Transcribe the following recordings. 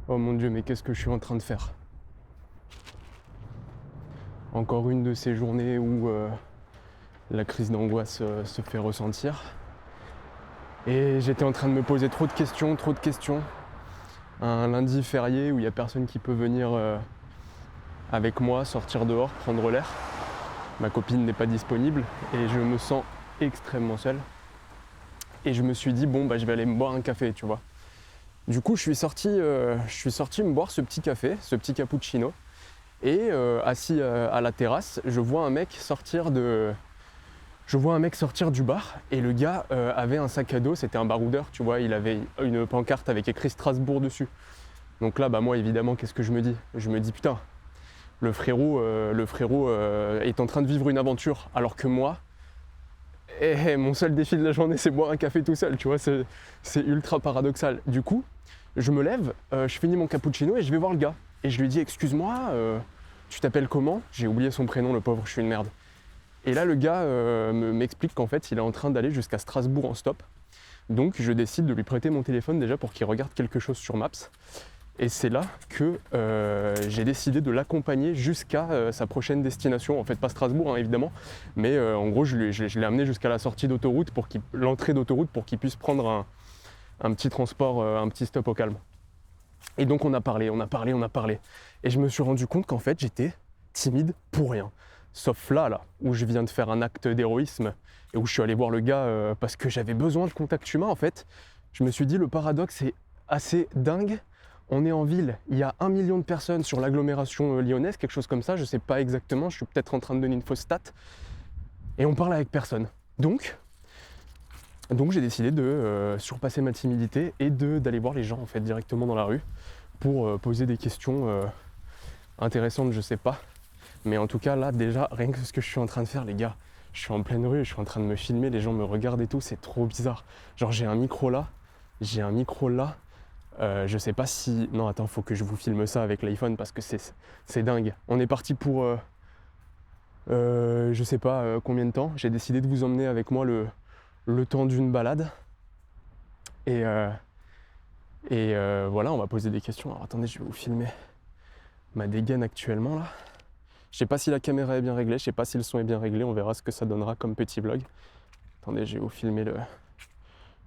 Oh mon Dieu, mais qu'est-ce que je suis en train de faire? Encore une de ces journées où la crise d'angoisse se fait ressentir. Et j'étais en train de me poser trop de questions. Un lundi férié où il n'y a personne qui peut venir avec moi, sortir dehors, prendre l'air. Ma copine n'est pas disponible et je me sens extrêmement seul. Et je me suis dit, bon, bah, je vais aller me boire un café, tu vois. Du coup, je suis sorti me boire ce petit café, ce petit cappuccino. Et assis à la terrasse, je vois un mec sortir du bar et le gars avait un sac à dos, c'était un baroudeur, tu vois, il avait une pancarte avec écrit Strasbourg dessus. Donc là, bah moi évidemment, qu'est-ce que je me dis? Je me dis putain, le frérot est en train de vivre une aventure, alors que moi, mon seul défi de la journée, c'est boire un café tout seul, tu vois, c'est ultra paradoxal. Du coup, je me lève, je finis mon cappuccino et je vais voir le gars. Et je lui dis, excuse-moi, tu t'appelles comment? J'ai oublié son prénom, le pauvre, je suis une merde. Et là, le gars m'explique qu'en fait, il est en train d'aller jusqu'à Strasbourg en stop. Donc, je décide de lui prêter mon téléphone déjà pour qu'il regarde quelque chose sur Maps. Et c'est là que j'ai décidé de l'accompagner jusqu'à sa prochaine destination. En fait, pas Strasbourg, hein, évidemment, mais en gros, je l'ai amené jusqu'à la sortie d'autoroute, l'entrée d'autoroute, pour qu'il puisse prendre un petit transport, un petit stop au calme. Et donc, on a parlé. Et je me suis rendu compte qu'en fait, j'étais timide pour rien. Sauf là, où je viens de faire un acte d'héroïsme et où je suis allé voir le gars parce que j'avais besoin de contact humain, en fait. Je me suis dit, le paradoxe est assez dingue. On est en ville, il y a 1 million de personnes sur l'agglomération lyonnaise, quelque chose comme ça, je sais pas exactement, je suis peut-être en train de donner une fausse stat. Et on parle avec personne. Donc j'ai décidé de surpasser ma timidité et d'aller voir les gens en fait directement dans la rue pour poser des questions intéressantes, je sais pas. Mais en tout cas là déjà, rien que ce que je suis en train de faire les gars, je suis en pleine rue, je suis en train de me filmer, les gens me regardent et tout, c'est trop bizarre. Genre j'ai un micro là. Je sais pas si... Non attends, faut que je vous filme ça avec l'iPhone parce que c'est dingue. On est parti pour je sais pas combien de temps. J'ai décidé de vous emmener avec moi le temps d'une balade. Et voilà, on va poser des questions. Alors attendez, je vais vous filmer ma dégaine actuellement là. Je sais pas si la caméra est bien réglée, je sais pas si le son est bien réglé, on verra ce que ça donnera comme petit vlog. Attendez, je vais vous filmer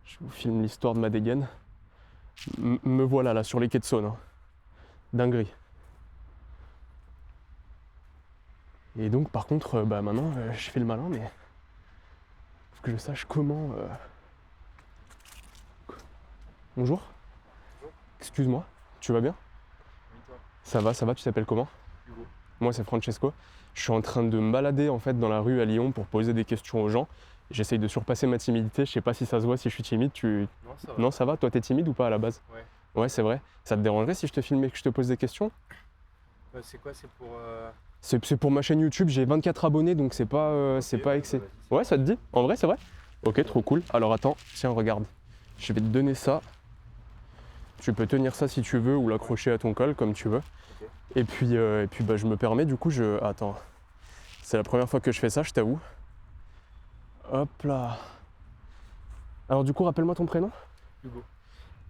je vous filme l'histoire de ma dégaine. Me voilà là sur les quais de Saône. Hein. Dinguerie. Et donc par contre, bah maintenant je fais le malin, mais faut que je sache comment. Bonjour. Bonjour. Excuse-moi, tu vas bien? Oui, toi. Ça va, tu t'appelles comment? Hugo. Moi c'est Francesco. Je suis en train de me balader en fait dans la rue à Lyon pour poser des questions aux gens. J'essaye de surpasser ma timidité, je sais pas si ça se voit si je suis timide, Non, ça va. Non ça va, toi t'es timide ou pas à la base? Ouais. Ouais c'est vrai. Ça te dérangerait si je te filmais et que je te pose des questions? C'est quoi? C'est pour. C'est pour ma chaîne YouTube, j'ai 24 abonnés donc c'est pas excès. Ouais ça te dit? En vrai c'est vrai? Ok trop cool. Alors attends, tiens regarde. Je vais te donner ça. Tu peux tenir ça si tu veux ou l'accrocher à ton col comme tu veux. Ok. Et puis bah, je me permets du coup Attends. C'est la première fois que je fais ça, je t'avoue. Hop là. Alors du coup rappelle-moi ton prénom? Hugo.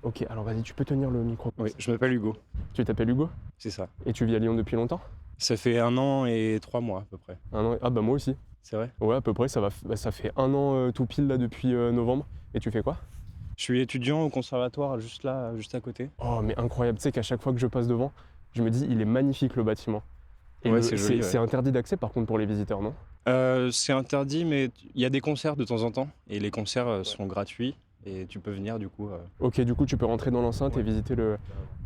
Ok alors vas-y tu peux tenir le micro. Oui, je m'appelle Hugo. Tu t'appelles Hugo? C'est ça. Et tu vis à Lyon depuis longtemps? Ça fait 1 an et 3 mois à peu près. Un an. Ah bah moi aussi. C'est vrai? Ouais à peu près, ça fait 1 an tout pile là depuis novembre. Et tu fais quoi? Je suis étudiant au conservatoire juste là, juste à côté. Oh mais incroyable, tu sais qu'à chaque fois que je passe devant, je me dis il est magnifique le bâtiment. Et Ouais, c'est joli, ouais. c'est interdit d'accès par contre pour les visiteurs, non? C'est interdit, mais il y a des concerts de temps en temps. Et les concerts sont gratuits. Et tu peux venir du coup. Ok, du coup tu peux rentrer dans l'enceinte et visiter le...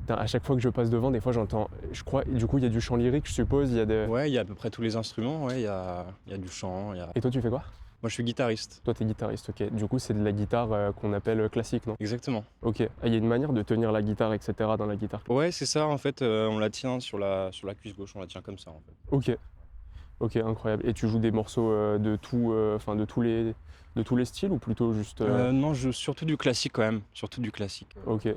Putain, à chaque fois que je passe devant, des fois j'entends... Je crois, du coup il y a du chant lyrique, je suppose, il y a des... Ouais, il y a à peu près tous les instruments. Ouais, il y a du chant. Et toi tu fais quoi? Moi, je suis guitariste. Toi t'es guitariste, ok. Du coup c'est de la guitare qu'on appelle classique, non? Exactement. Ok. Il y a une manière de tenir la guitare, etc. dans la guitare. Ouais, c'est ça. En fait, on la tient sur la cuisse gauche. On la tient comme ça, en fait. Ok. Ok, incroyable. Et tu joues des morceaux de tout, enfin de tous les styles ou plutôt juste... Non, je joue surtout du classique quand même, surtout du classique. Ok.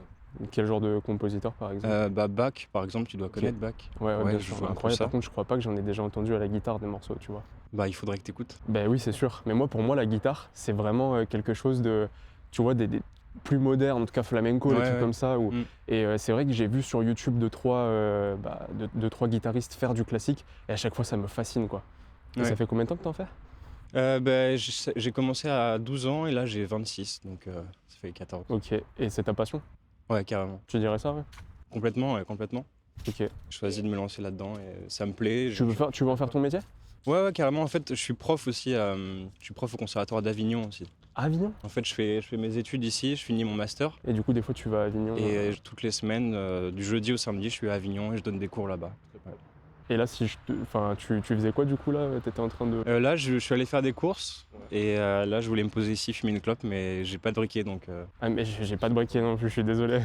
Quel genre de compositeur par exemple? Bach, par exemple, tu dois connaître Bach. Ouais, bien je sûr, joue un peu incroyable. ça. Par contre, je crois pas que j'en ai déjà entendu à la guitare des morceaux, tu vois. Bah, il faudrait que tu écoutes. Ben oui, c'est sûr. Mais moi, pour moi, la guitare, c'est vraiment quelque chose de... Tu vois, plus modernes, en tout cas flamenco, des Ouais, trucs ouais. comme ça. Mm. Et c'est vrai que j'ai vu sur YouTube deux, trois guitaristes faire du classique, et à chaque fois ça me fascine, quoi. Et ça Ouais. fait combien de temps que t'en fais? J'ai commencé à 12 ans et là j'ai 26, donc ça fait 14. Ok, et c'est ta passion? Ouais, carrément. Tu dirais ça, ouais? Complètement, ouais, complètement. Ok. Je choisis de me lancer là-dedans et ça me plaît. Tu veux en faire ton métier? Ouais, carrément. En fait, je suis prof aussi. Je suis prof au conservatoire d'Avignon aussi. À Avignon? En fait, je fais mes études ici, je finis mon master. Et du coup, des fois, tu vas à Avignon. Et toutes les semaines, du jeudi au samedi, je suis à Avignon et je donne des cours là-bas. Ouais. Et là, enfin, tu faisais quoi du coup là? T'étais en train de. Là, je suis allé faire des courses et là, je voulais me poser ici, fumer une clope, mais j'ai pas de briquet donc. Ah, mais j'ai pas de briquet non plus, je suis désolé.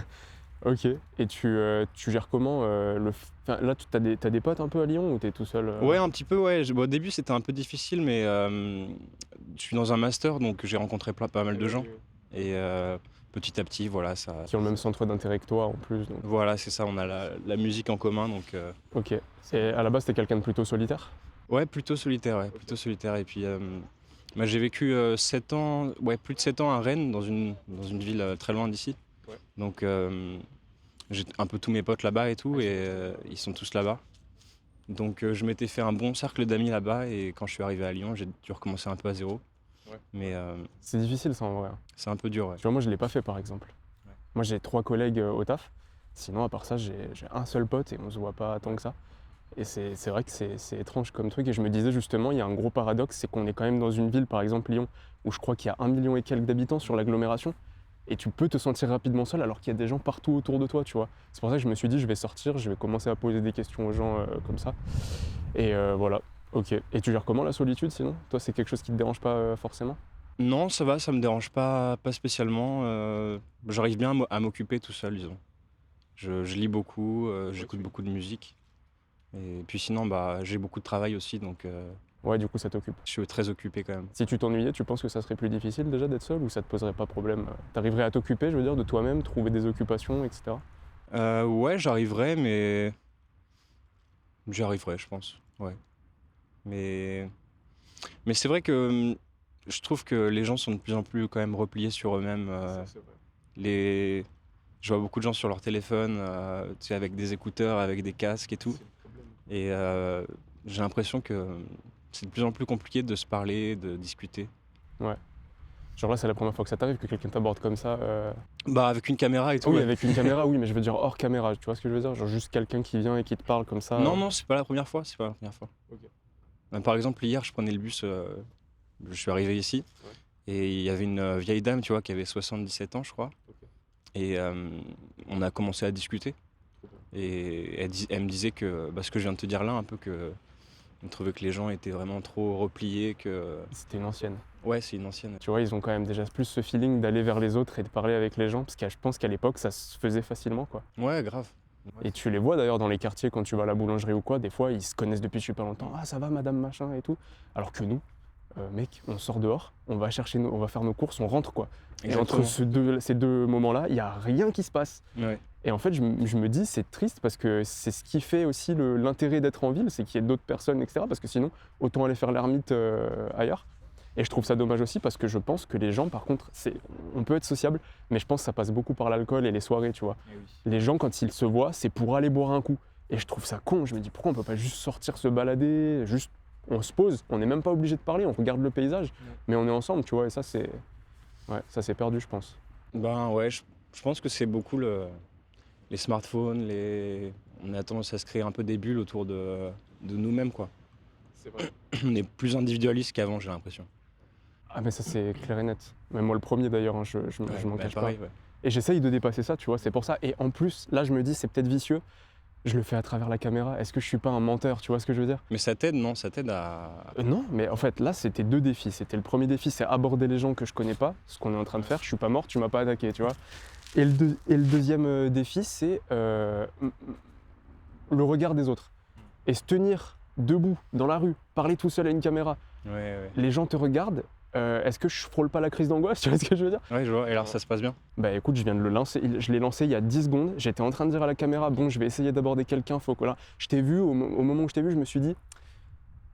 Ok. Et tu gères comment enfin, là, t'as des potes un peu à Lyon ou t'es tout seul? Ouais, un petit peu, ouais. Bon, au début, c'était un peu difficile, mais je suis dans un master donc j'ai rencontré pas mal de gens. Et petit à petit, voilà, ça. Qui ont le même centre d'intérêt que toi en plus. Donc. Voilà, c'est ça, on a la musique en commun donc. Ok. Et à la base, t'es quelqu'un de plutôt solitaire? Ouais, plutôt solitaire, ouais, plutôt solitaire. Et puis, j'ai vécu 7 ans, ouais, plus de 7 ans à Rennes, dans une ville très loin d'ici. Ouais. Donc, j'ai un peu tous mes potes là-bas et tout, et ils sont tous là-bas. Donc, je m'étais fait un bon cercle d'amis là-bas, et quand je suis arrivé à Lyon, j'ai dû recommencer un peu à zéro. Ouais. Mais C'est difficile ça en vrai. c'est un peu dur, ouais. Tu vois, moi, je l'ai pas fait par exemple. Ouais. Moi, j'ai 3 collègues au taf. Sinon, à part ça, j'ai un seul pote et on se voit pas tant que ça. Et c'est vrai que c'est étrange comme truc. Et je me disais justement, il y a un gros paradoxe, c'est qu'on est quand même dans une ville, par exemple Lyon, où je crois qu'il y a 1 million et quelques d'habitants sur l'agglomération. Et tu peux te sentir rapidement seul alors qu'il y a des gens partout autour de toi, tu vois. C'est pour ça que je me suis dit, je vais sortir, je vais commencer à poser des questions aux gens comme ça. Et voilà, ok. Et tu gères comment la solitude sinon? Toi, c'est quelque chose qui te dérange pas forcément? Non, ça va, ça me dérange pas spécialement. J'arrive bien à m'occuper tout seul, disons. Je lis beaucoup, j'écoute beaucoup de musique. Et puis sinon, j'ai beaucoup de travail aussi, donc Ouais, du coup, ça t'occupe. je suis très occupé quand même. Si tu t'ennuyais, tu penses que ça serait plus difficile déjà d'être seul ou ça te poserait pas problème? T'arriverais à t'occuper, je veux dire, de toi-même, trouver des occupations, etc. Ouais, j'arriverai, mais j'y arriverai, je pense. Ouais. Mais, mais c'est vrai que je trouve que les gens sont de plus en plus quand même repliés sur eux-mêmes. C'est vrai. Les... Je vois beaucoup de gens sur leur téléphone, tu sais, avec des écouteurs, avec des casques et tout. Et j'ai l'impression que c'est de plus en plus compliqué de se parler, de discuter. Ouais. Genre là, c'est la première fois que ça t'arrive que quelqu'un t'aborde comme ça. Avec une caméra et tout. Oui, Ouais. avec une caméra, oui, mais je veux dire hors caméra, tu vois ce que je veux dire? Genre juste quelqu'un qui vient et qui te parle comme ça. Non, non, c'est pas la première fois, c'est pas la première fois. Ok. Par exemple, hier, je prenais le bus, je suis arrivé ici, et il y avait une vieille dame, tu vois, qui avait 77 ans, je crois. Ok. Et on a commencé à discuter. Et elle me disait que, ce que je viens de te dire là, un peu que on trouvait que les gens étaient vraiment trop repliés, que... C'était une ancienne. Ouais, c'est une ancienne. Tu vois, ils ont quand même déjà plus ce feeling d'aller vers les autres et de parler avec les gens, parce que je pense qu'à l'époque, ça se faisait facilement, quoi. Ouais, grave. Et tu les vois d'ailleurs dans les quartiers quand tu vas à la boulangerie ou quoi, des fois ils se connaissent depuis super longtemps. Ah ça va madame machin et tout. Alors que nous, mec, on sort dehors, on va on va faire nos courses, on rentre quoi. Et entre ces deux moments-là, il n'y a rien qui se passe. Ouais. Et en fait, je me dis, c'est triste parce que c'est ce qui fait aussi l'intérêt d'être en ville, c'est qu'il y ait d'autres personnes, etc. Parce que sinon, autant aller faire l'ermite ailleurs. Et je trouve ça dommage aussi parce que je pense que les gens, par contre, on peut être sociable, mais je pense que ça passe beaucoup par l'alcool et les soirées, tu vois. Les gens, quand ils se voient, c'est pour aller boire un coup. Et je trouve ça con. Je me dis, pourquoi on peut pas juste sortir se balader, juste on se pose, on n'est même pas obligé de parler, on regarde le paysage, mais on est ensemble, tu vois. Et ça, ça s'est perdu, je pense. Ouais, je pense que c'est beaucoup les smartphones, on a tendance à se créer un peu des bulles autour de nous-mêmes, quoi. C'est vrai. On est plus individualiste qu'avant, j'ai l'impression. Ah mais ça c'est clair et net. Même moi le premier d'ailleurs, hein, je m'en cache pareil, pas. ouais. Et j'essaye de dépasser ça, tu vois, c'est pour ça. Et en plus, là je me dis, c'est peut-être vicieux, je le fais à travers la caméra. Est-ce que je suis pas un menteur, tu vois ce que je veux dire? Mais ça t'aide, non? Ça t'aide à... Non, mais en fait là c'était 2 défis. C'était le premier défi, c'est aborder les gens que je connais pas, ce qu'on est en train de faire. Je suis pas mort, tu m'as pas attaqué, tu vois. Et le deuxième défi, c'est le regard des autres. Et se tenir debout dans la rue, parler tout seul à une caméra. Ouais. Les gens te regardent. Est-ce que je frôle pas la crise d'angoisse? Tu vois ce que je veux dire? Ouais, je vois. Et alors, ça se passe bien? Bah écoute, je viens de le lancer. Je l'ai lancé il y a 10 secondes. J'étais en train de dire à la caméra, bon, je vais essayer d'aborder quelqu'un. Faut que là. Je t'ai vu, au moment où je t'ai vu, je me suis dit,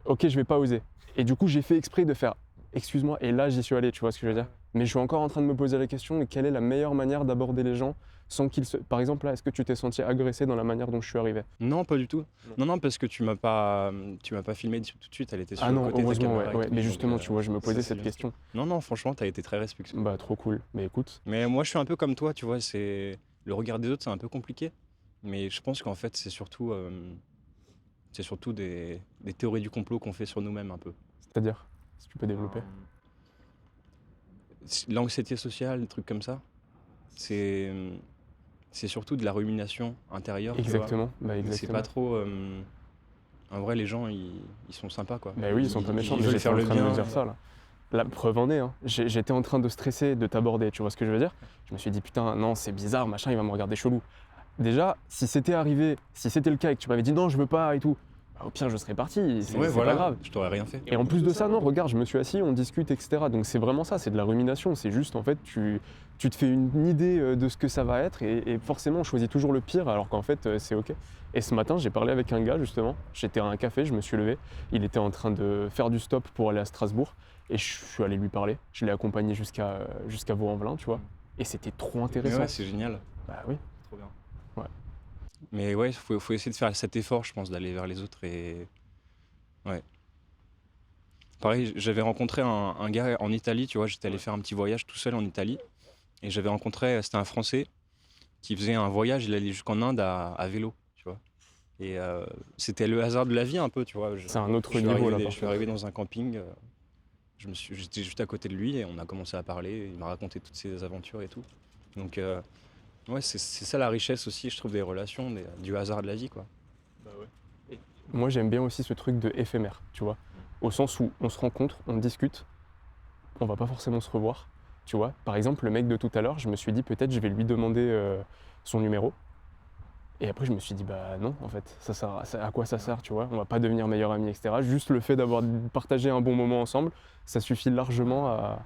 ok, je vais pas oser. Et du coup, j'ai fait exprès de faire, excuse-moi. Et là, j'y suis allé, tu vois ce que je veux dire? Mais je suis encore en train de me poser la question de quelle est la meilleure manière d'aborder les gens sans qu'ils se... Par exemple, là, est-ce que tu t'es senti agressé dans la manière dont je suis arrivé? Non, pas du tout. Non, parce que tu m'as pas filmé tout de suite, elle était sur Ah le non, côté de ta heureusement, caméra et ouais. tout, Mais donc justement, tu vois, je me ça posais c'est cette bien. question. Non, franchement, t'as été très respectueux. Bah, trop cool. Mais écoute, Mais moi, je suis un peu comme toi, tu vois, c'est le regard des autres, c'est un peu compliqué. Mais je pense qu'en fait, c'est surtout des théories du complot qu'on fait sur nous-mêmes un peu. c'est-à-dire, si tu peux développer. L'anxiété sociale, des trucs comme ça, c'est c'est surtout de la rumination intérieure, tu vois. Exactement, bah C'est exactement. pas trop. En vrai, les gens, ils sont sympas, quoi. Bah oui, ils sont pas méchants, Ils mais veulent j'étais faire en le train de me bien. dire ça là. La preuve en est, hein. J'étais en train de stresser, de t'aborder, tu vois ce que je veux dire? Je me suis dit putain, non, c'est bizarre, machin, il va me regarder chelou. Déjà, si c'était arrivé, si c'était le cas et que tu m'avais dit non, je veux pas et tout, bah, au pire, je serais parti, c'est Ouais, pas voilà, grave. je t'aurais rien fait. Et en plus de ça, non, regarde, je me suis assis, on discute, etc. Donc c'est vraiment ça, c'est de la rumination. C'est juste, en fait, tu te fais une idée de ce que ça va être et forcément, on choisit toujours le pire alors qu'en fait, c'est OK. Et ce matin, j'ai parlé avec un gars, justement. J'étais à un café, je me suis levé. Il était en train de faire du stop pour aller à Strasbourg et je suis allé lui parler. Je l'ai accompagné jusqu'à Vaux-en-Velin, tu vois. Et c'était trop Mais intéressant. ouais, c'est génial. Bah oui. Trop bien. Ouais. Mais ouais, faut essayer de faire cet effort, je pense, d'aller vers les autres et. Ouais. Pareil, j'avais rencontré un gars en Italie, tu vois, j'étais allé faire un petit voyage tout seul en Italie. Et j'avais rencontré, c'était un Français qui faisait un voyage, il allait jusqu'en Inde à vélo, tu vois. Et c'était le hasard de la vie un peu, tu vois. C'est un autre niveau là. Je suis arrivé dans un camping, j'étais juste à côté de lui et on a commencé à parler. Il m'a raconté toutes ses aventures et tout. Donc ouais, c'est ça la richesse aussi, je trouve, des relations, du hasard de la vie, quoi. Bah ouais. Moi, j'aime bien aussi ce truc de éphémère, tu vois. Au sens où on se rencontre, on discute, on va pas forcément se revoir, tu vois. Par exemple, le mec de tout à l'heure, je me suis dit peut-être je vais lui demander son numéro. Et après, je me suis dit, bah non, en fait, à quoi ça sert, tu vois? On va pas devenir meilleurs amis, etc. Juste le fait d'avoir partagé un bon moment ensemble, ça suffit largement à.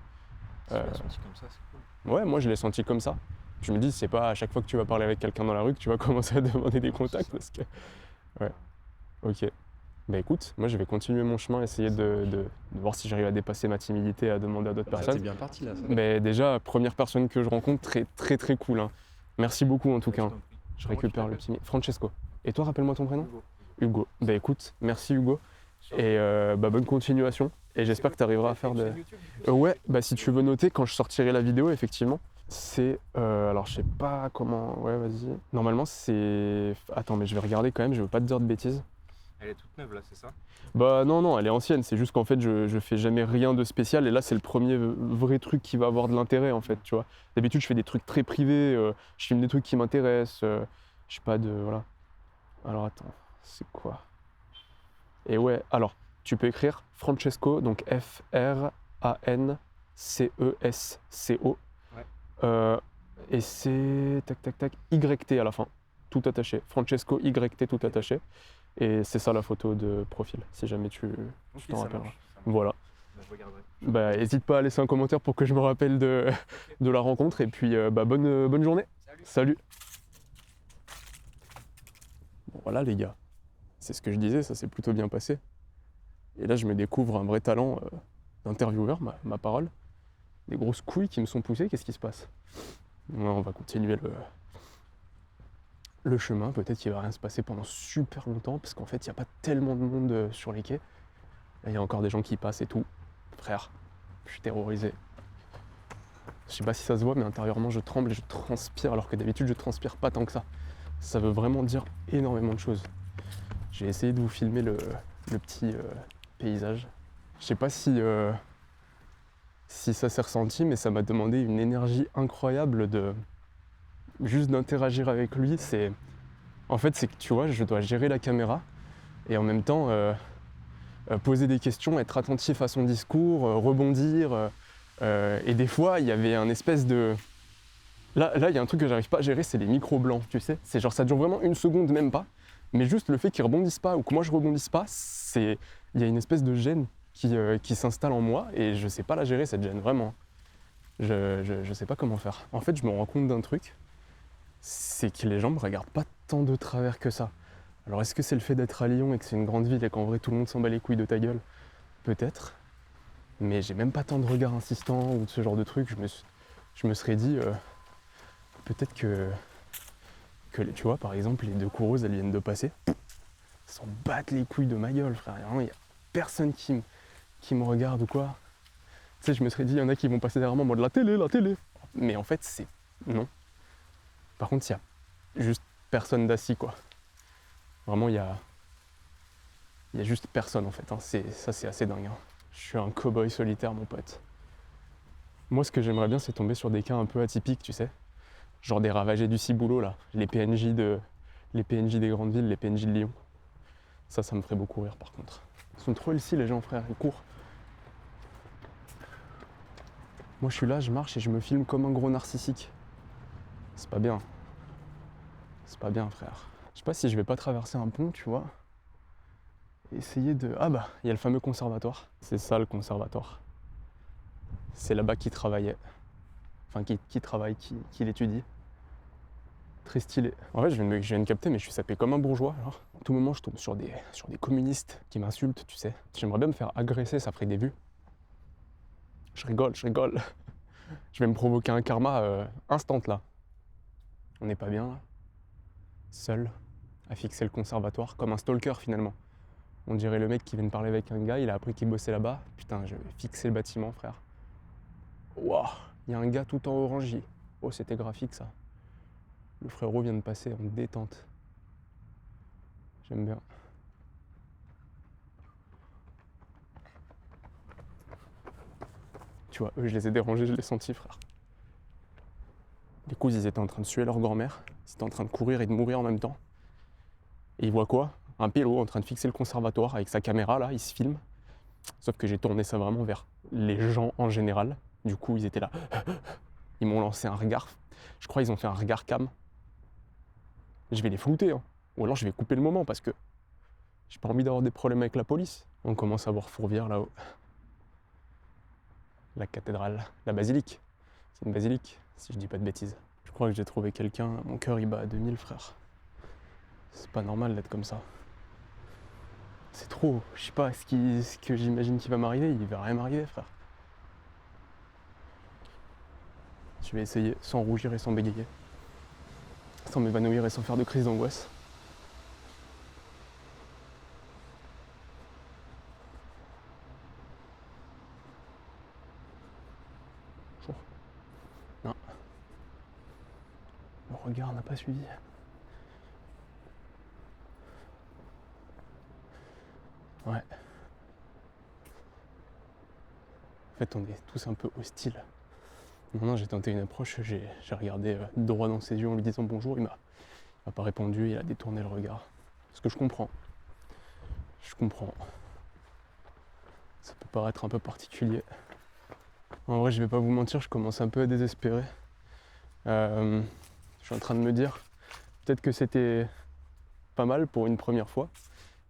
Tu l'as senti comme ça, c'est cool. Ouais, moi, je l'ai senti comme ça. Je me dis, c'est pas à chaque fois que tu vas parler avec quelqu'un dans la rue que tu vas commencer à demander des contacts, parce que. Ouais, ok. Bah écoute, moi, je vais continuer mon chemin, essayer de voir si j'arrive à dépasser ma timidité, à demander à d'autres T'es personnes. bien parti là, ça. Mais déjà, première personne que je rencontre, très très très cool, hein. Merci beaucoup en tout cas. Je récupère le petit... Francesco. Et toi, rappelle-moi ton prénom? Hugo. Bah écoute, merci Hugo. Et bah, bonne continuation. Et j'espère que tu arriveras à faire de... ouais, bah si tu veux noter, quand je sortirai la vidéo, effectivement, c'est... alors je sais pas comment... Ouais, vas-y. Normalement, c'est... Attends, mais je vais regarder quand même, je veux pas te dire de bêtises. Elle est toute neuve là, c'est ça? Bah non, elle est ancienne. C'est juste qu'en fait, je fais jamais rien de spécial. Et là, c'est le premier vrai truc qui va avoir de l'intérêt, en fait, tu vois. D'habitude, je fais des trucs très privés. Je filme des trucs qui m'intéressent. Je sais pas de... Voilà. Alors, attends. C'est quoi? Et ouais, alors, tu peux écrire Francesco, donc Francesco. Ouais. Et c'est... Tac, tac, tac. YT à la fin. Tout attaché. Francesco YT tout attaché. Et c'est ça la photo de profil, si jamais tu t'en rappelleras. Voilà. Bah, je regarderai. Bah, n'hésite pas à laisser un commentaire pour que je me rappelle de la rencontre. Et puis, bah, bonne journée. Salut. Bon, voilà, les gars. C'est ce que je disais, ça s'est plutôt bien passé. Et là, je me découvre un vrai talent d'intervieweur, ma parole. Des grosses couilles qui me sont poussées, qu'est-ce qui se passe? Ouais, on va continuer le chemin. Peut-être qu'il va rien se passer pendant super longtemps, parce qu'en fait, il n'y a pas tellement de monde sur les quais. Là, il y a encore des gens qui passent et tout. Frère, je suis terrorisé. Je sais pas si ça se voit, mais intérieurement, je tremble et je transpire, alors que d'habitude, je transpire pas tant que ça. Ça veut vraiment dire énormément de choses. J'ai essayé de vous filmer le petit paysage. Je sais pas si ça s'est ressenti, mais ça m'a demandé une énergie incroyable juste d'interagir avec lui. En fait, c'est que tu vois, je dois gérer la caméra et en même temps poser des questions, être attentif à son discours, rebondir. Et des fois, il y avait un espèce de... Là, il y a un truc que j'arrive pas à gérer, c'est les micros blancs, tu sais. C'est genre, ça dure vraiment une seconde, même pas. Mais juste le fait qu'ils rebondissent pas ou que moi je rebondisse pas, il y a une espèce de gêne qui s'installe en moi et je sais pas la gérer, cette gêne, vraiment. Je sais pas comment faire. En fait, je me rends compte d'un truc, c'est que les gens me regardent pas tant de travers que ça. Alors est-ce que c'est le fait d'être à Lyon et que c'est une grande ville et qu'en vrai tout le monde s'en bat les couilles de ta gueule? Peut-être. Mais j'ai même pas tant de regards insistants ou de ce genre de truc. Je me serais dit, peut-être que tu vois, par exemple, les deux coureuses, elles viennent de passer. Elles s'en battent les couilles de ma gueule, frère. Il n'y a personne qui me regarde ou quoi. Tu sais, je me serais dit, il y en a qui vont passer derrière moi en mode la télé, la télé. Mais en fait, c'est non. Par contre, il y a juste personne d'assis, quoi. Vraiment, il y a juste personne, en fait. Hein. Ça, c'est assez dingue. Hein. Je suis un cow-boy solitaire, mon pote. Moi, ce que j'aimerais bien, c'est tomber sur des cas un peu atypiques, tu sais. Genre des ravagés du ciboulot, là. Les PNJ des grandes villes, les PNJ de Lyon. Ça me ferait beaucoup rire, par contre. Ils sont trop ici, les gens, frère. Ils courent. Moi, je suis là, je marche et je me filme comme un gros narcissique. C'est pas bien. C'est pas bien, frère. Je sais pas si je vais pas traverser un pont, tu vois. Essayer de... Ah bah, il y a le fameux conservatoire. C'est ça, le conservatoire. C'est là-bas qu'il travaillait. Enfin, qui travaille, qui l'étudie. Très stylé. En fait, je viens de capter, mais je suis sapé comme un bourgeois. Alors. À tout moment, je tombe sur des communistes qui m'insultent, tu sais. J'aimerais bien me faire agresser, ça ferait des vues. Je rigole. Je vais me provoquer un karma instant, là. On n'est pas bien, là. Seul, à fixer le conservatoire, comme un stalker, finalement. On dirait le mec qui vient de parler avec un gars, il a appris qu'il bossait là-bas. Putain, je vais fixer le bâtiment, frère. Waouh, il y a un gars tout en orangier. Oh, c'était graphique, ça. Le frérot vient de passer en détente. J'aime bien. Tu vois, eux, je les ai dérangés, je l'ai senti, frère. Les coups, ils étaient en train de suer leur grand-mère. Ils étaient en train de courir et de mourir en même temps. Et ils voient quoi? Un pélo en train de fixer le conservatoire avec sa caméra, là, il se filme. Sauf que j'ai tourné ça vraiment vers les gens en général. Du coup, ils étaient là. Ils m'ont lancé un regard. Je crois qu'ils ont fait un regard cam. Je vais les flouter, hein. Ou alors je vais couper le moment parce que j'ai pas envie d'avoir des problèmes avec la police. On commence à voir Fourvière là-haut. La cathédrale, la basilique. C'est une basilique, si je dis pas de bêtises. Je crois que j'ai trouvé quelqu'un. Mon cœur il bat à 2000, frère. C'est pas normal d'être comme ça. C'est trop. Je sais pas ce que j'imagine qui va m'arriver. Il va rien m'arriver, frère. Je vais essayer sans rougir et sans bégayer. Sans m'évanouir et sans faire de crise d'angoisse. Bonjour. Non. Le regard n'a pas suivi. Ouais. En fait, on est tous un peu hostiles. Non, j'ai tenté une approche, j'ai regardé droit dans ses yeux en lui disant bonjour, il m'a pas répondu, il a détourné le regard. Ce que je comprends. Je comprends. Ça peut paraître un peu particulier. En vrai, je vais pas vous mentir, je commence un peu à désespérer. Je suis en train de me dire, peut-être que c'était pas mal pour une première fois,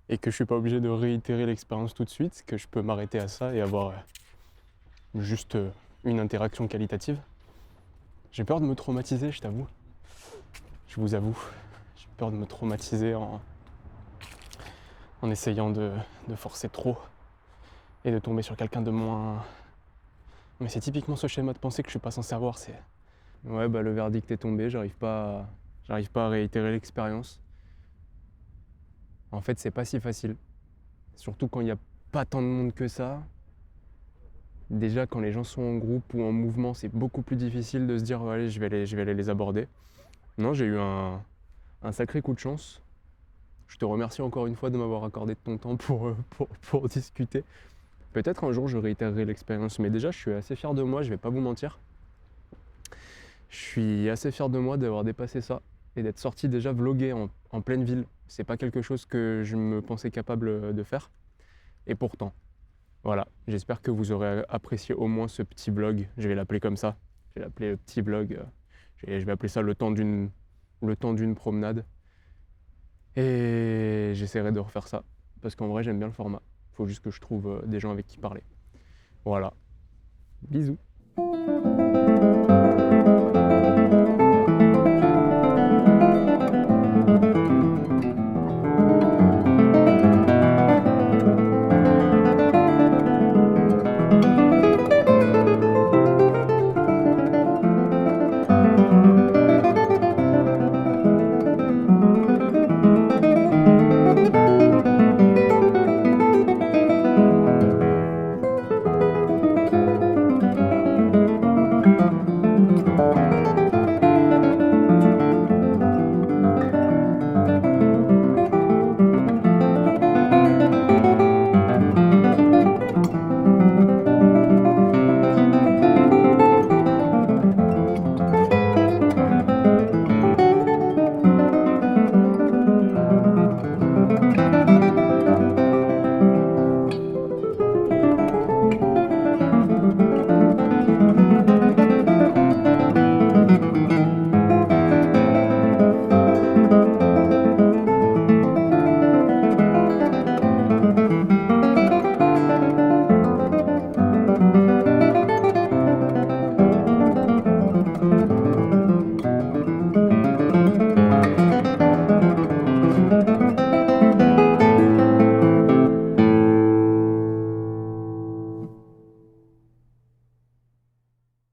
et que je suis pas obligé de réitérer l'expérience tout de suite, que je peux m'arrêter à ça et avoir juste une interaction qualitative. J'ai peur de me traumatiser, je t'avoue. Je vous avoue. J'ai peur de me traumatiser en essayant de forcer trop et de tomber sur quelqu'un de moins... Mais c'est typiquement ce schéma de pensée que je suis pas censé avoir, c'est... Ouais, bah le verdict est tombé, j'arrive pas à réitérer l'expérience. En fait, c'est pas si facile. Surtout quand il n'y a pas tant de monde que ça. Déjà, quand les gens sont en groupe ou en mouvement, c'est beaucoup plus difficile de se dire allez, je vais aller les aborder. Non, j'ai eu un sacré coup de chance. Je te remercie encore une fois de m'avoir accordé de ton temps pour discuter. Peut-être un jour je réitérerai l'expérience, mais déjà je suis assez fier de moi, je vais pas vous mentir. Je suis assez fier de moi d'avoir dépassé ça et d'être sorti déjà vloguer en pleine ville. C'est pas quelque chose que je me pensais capable de faire. Et pourtant, voilà, j'espère que vous aurez apprécié au moins ce petit vlog. Je vais l'appeler comme ça. Je vais l'appeler le petit vlog. Je vais appeler ça le temps d'une promenade. Et j'essaierai de refaire ça. Parce qu'en vrai, j'aime bien le format. Faut juste que je trouve des gens avec qui parler. Voilà. Bisous.